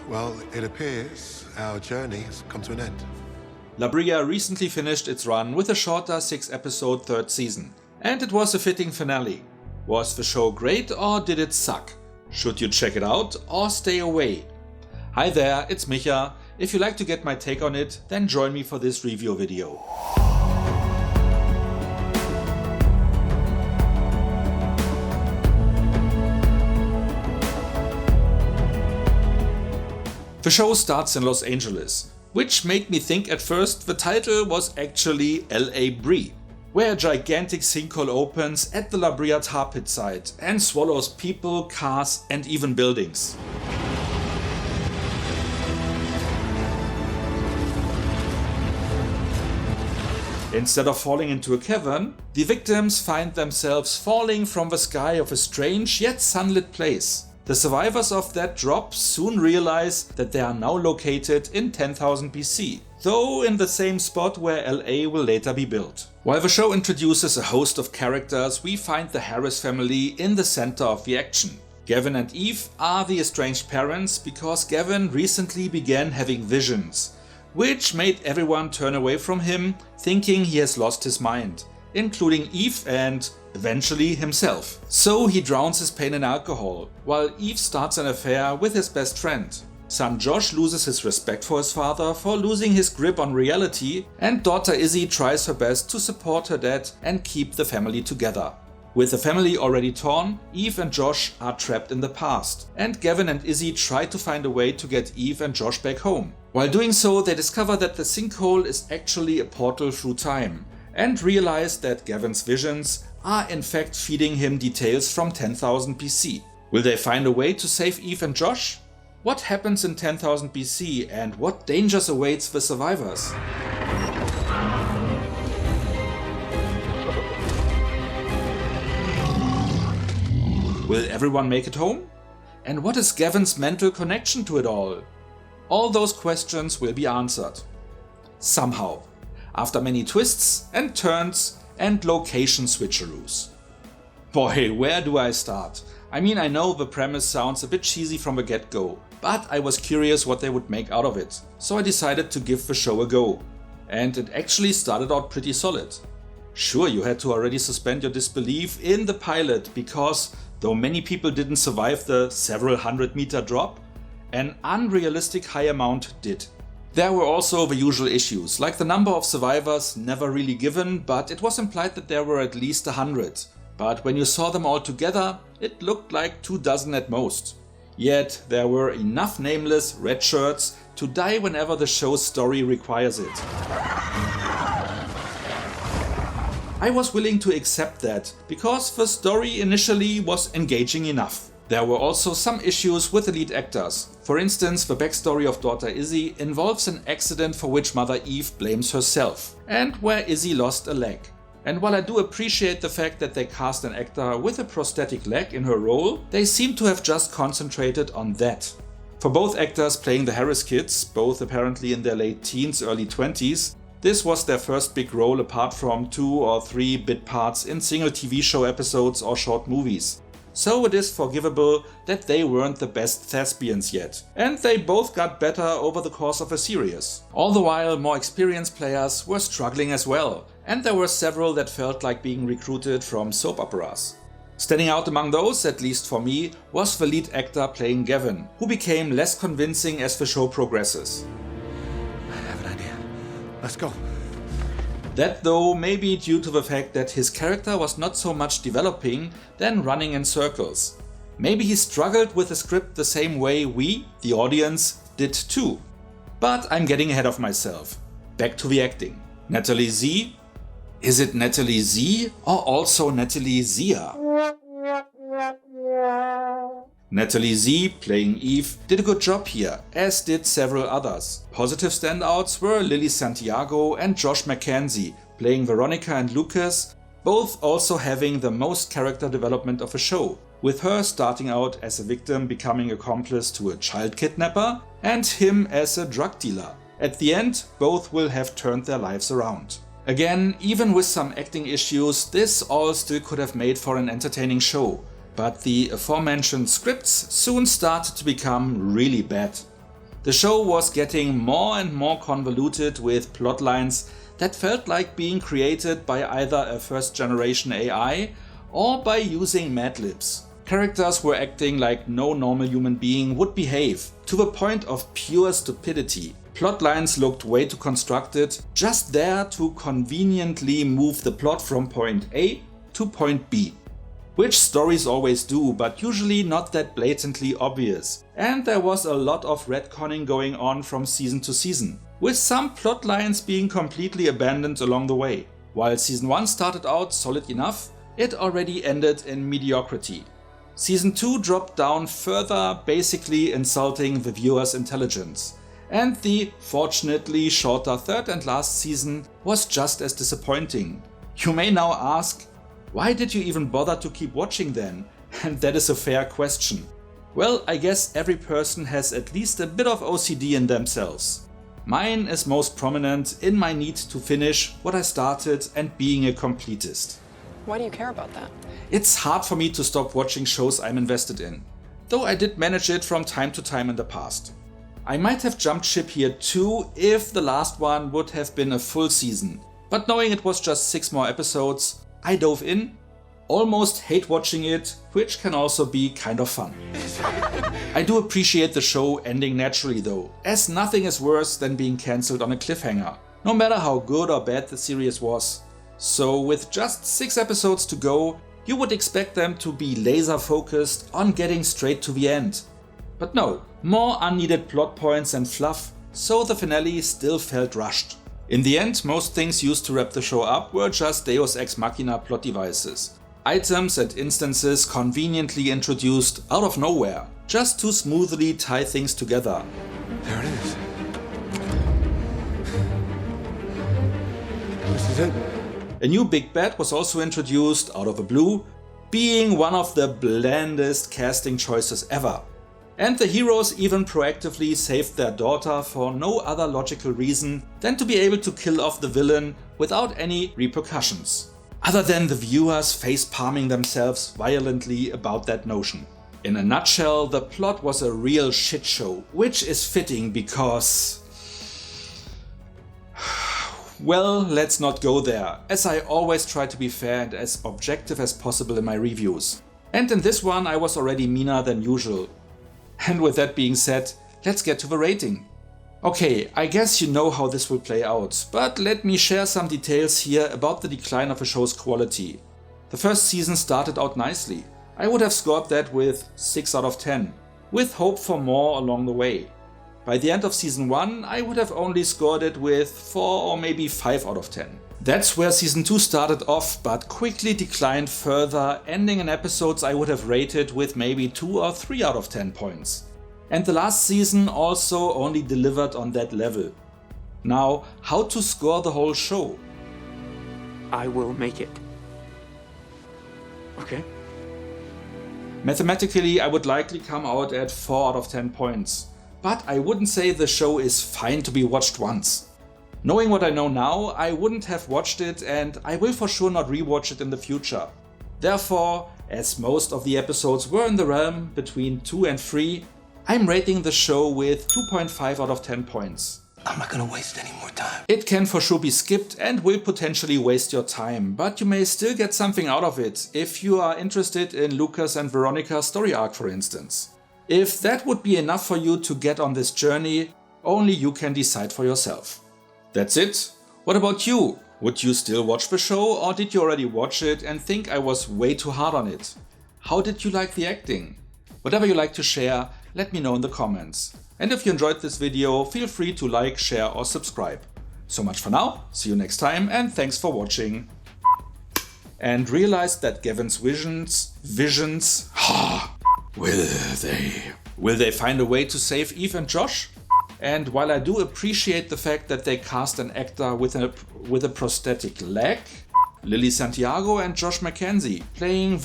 Well, it appears our journey has come to an end. Brea recently finished its run with a shorter 6-episode third season, and it was a fitting finale. Was the show great or did it suck? Should you check it out or stay away? Hi there, it's Micha. If you like to get my take on it, then join me for this review video. The show starts in Los Angeles, which made me think at first the title was actually LA Brea, where a gigantic sinkhole opens at the Brea tar pit site and swallows people, cars and even buildings. Instead of falling into a cavern, the victims find themselves falling from the sky of a strange yet sunlit place. The survivors of that drop soon realize that they are now located in 10,000 BC, though in the same spot where LA will later be built. While the show introduces a host of characters, we find the Harris family in the center of the action. Gavin and Eve are the estranged parents because Gavin recently began having visions, which made everyone turn away from him, thinking he has lost his mind, including Eve and eventually himself. So he drowns his pain in alcohol, while Eve starts an affair with his best friend. Son Josh loses his respect for his father for losing his grip on reality, and daughter Izzy tries her best to support her dad and keep the family together. With the family already torn, Eve and Josh are trapped in the past, and Gavin and Izzy try to find a way to get Eve and Josh back home. While doing so, they discover that the sinkhole is actually a portal through time, and realize that Gavin's visions are in fact feeding him details from 10,000 BC. Will they find a way to save Eve and Josh? What happens in 10,000 BC and what dangers awaits the survivors? Will everyone make it home? And what is Gavin's mental connection to it all? All those questions will be answered. Somehow. After many twists and turns and location switcheroos. Boy, where do I start? I mean, I know the premise sounds a bit cheesy from the get-go, but I was curious what they would make out of it, so I decided to give the show a go. And it actually started out pretty solid. Sure, you had to already suspend your disbelief in the pilot because, though many people didn't survive the several 100-meter drop, an unrealistic high amount did. There were also the usual issues, like the number of survivors never really given, but it was implied that there were at least 100. But when you saw them all together, it looked like 24 at most. Yet there were enough nameless red shirts to die whenever the show's story requires it. I was willing to accept that, because the story initially was engaging enough. There were also some issues with the lead actors. For instance, the backstory of daughter Izzy involves an accident for which mother Eve blames herself, and where Izzy lost a leg. And while I do appreciate the fact that they cast an actor with a prosthetic leg in her role, they seem to have just concentrated on that. For both actors playing the Harris kids, both apparently in their late teens, early 20s, this was their first big role apart from 2 or 3 bit parts in single TV show episodes or short movies. So it is forgivable that they weren't the best thespians yet, and they both got better over the course of a series. All the while, more experienced players were struggling as well, and there were several that felt like being recruited from soap operas. Standing out among those, at least for me, was the lead actor playing Gavin, who became less convincing as the show progresses. I have an idea. Let's go. That though may be due to the fact that his character was not so much developing than running in circles. Maybe he struggled with the script the same way we, the audience, did too. But I'm getting ahead of myself. Back to the acting. Natalie Z? Is it Natalie Z or also Natalie Zia? Natalie Z, playing Eve, did a good job here, as did several others. Positive standouts were Lily Santiago and Josh McKenzie, playing Veronica and Lucas, both also having the most character development of a show, with her starting out as a victim becoming accomplice to a child kidnapper, and him as a drug dealer. At the end, both will have turned their lives around. Again, even with some acting issues, this all still could have made for an entertaining show. But the aforementioned scripts soon started to become really bad. The show was getting more and more convoluted with plotlines that felt like being created by either a first-generation AI or by using Mad Libs. Characters were acting like no normal human being would behave, to the point of pure stupidity. Plotlines looked way too constructed, just there to conveniently move the plot from point A to point B. Which stories always do, but usually not that blatantly obvious. And there was a lot of retconning going on from season to season, with some plotlines being completely abandoned along the way. While season 1 started out solid enough, it already ended in mediocrity. Season 2 dropped down further, basically insulting the viewer's intelligence. And the fortunately shorter third and last season was just as disappointing. You may now ask, why did you even bother to keep watching then? And that is a fair question. Well, I guess every person has at least a bit of OCD in themselves. Mine is most prominent in my need to finish what I started and being a completist. Why do you care about that? It's hard for me to stop watching shows I'm invested in, though I did manage it from time to time in the past. I might have jumped ship here too if the last one would have been a full season, but knowing it was just 6 more episodes, I dove in, almost hate watching it, which can also be kind of fun. I do appreciate the show ending naturally though, as nothing is worse than being cancelled on a cliffhanger, no matter how good or bad the series was. So with just 6 episodes to go, you would expect them to be laser focused on getting straight to the end. But no, more unneeded plot points and fluff, so the finale still felt rushed. In the end, most things used to wrap the show up were just Deus Ex Machina plot devices. Items and instances conveniently introduced out of nowhere, just to smoothly tie things together. There it is. This is it. A new big bad was also introduced out of the blue, being one of the blandest casting choices ever. And the heroes even proactively saved their daughter for no other logical reason than to be able to kill off the villain without any repercussions, other than the viewers face-palming themselves violently about that notion. In a nutshell, the plot was a real shit show, which is fitting because... well, let's not go there, as I always try to be fair and as objective as possible in my reviews. And in this one I was already meaner than usual. And with that being said, let's get to the rating. Okay, I guess you know how this will play out, but let me share some details here about the decline of a show's quality. The first season started out nicely. I would have scored that with 6 out of 10, with hope for more along the way. By the end of season 1, I would have only scored it with 4 or maybe 5 out of 10. That's where season 2 started off, but quickly declined further, ending in episodes I would have rated with maybe 2 or 3 out of 10 points. And the last season also only delivered on that level. Now, how to score the whole show? I will make it. Okay. Mathematically, I would likely come out at 4 out of 10 points. But I wouldn't say the show is fine to be watched once. Knowing what I know now, I wouldn't have watched it and I will for sure not rewatch it in the future. Therefore, as most of the episodes were in the realm between 2 and 3, I'm rating the show with 2.5 out of 10 points. I'm not gonna waste any more time. It can for sure be skipped and will potentially waste your time, but you may still get something out of it if you are interested in Lucas and Veronica's story arc, for instance. If that would be enough for you to get on this journey, only you can decide for yourself. That's it. What about you? Would you still watch the show, or did you already watch it and think I was way too hard on it? How did you like the acting? Whatever you like to share, let me know in the comments. And if you enjoyed this video, feel free to like, share or subscribe. So much for now, see you next time and thanks for watching. And realize that Gavin's visions, Will they find a way to save Eve and Josh? And while I do appreciate the fact that they cast an actor with a prosthetic leg, Lily Santiago and Josh Mackenzie playing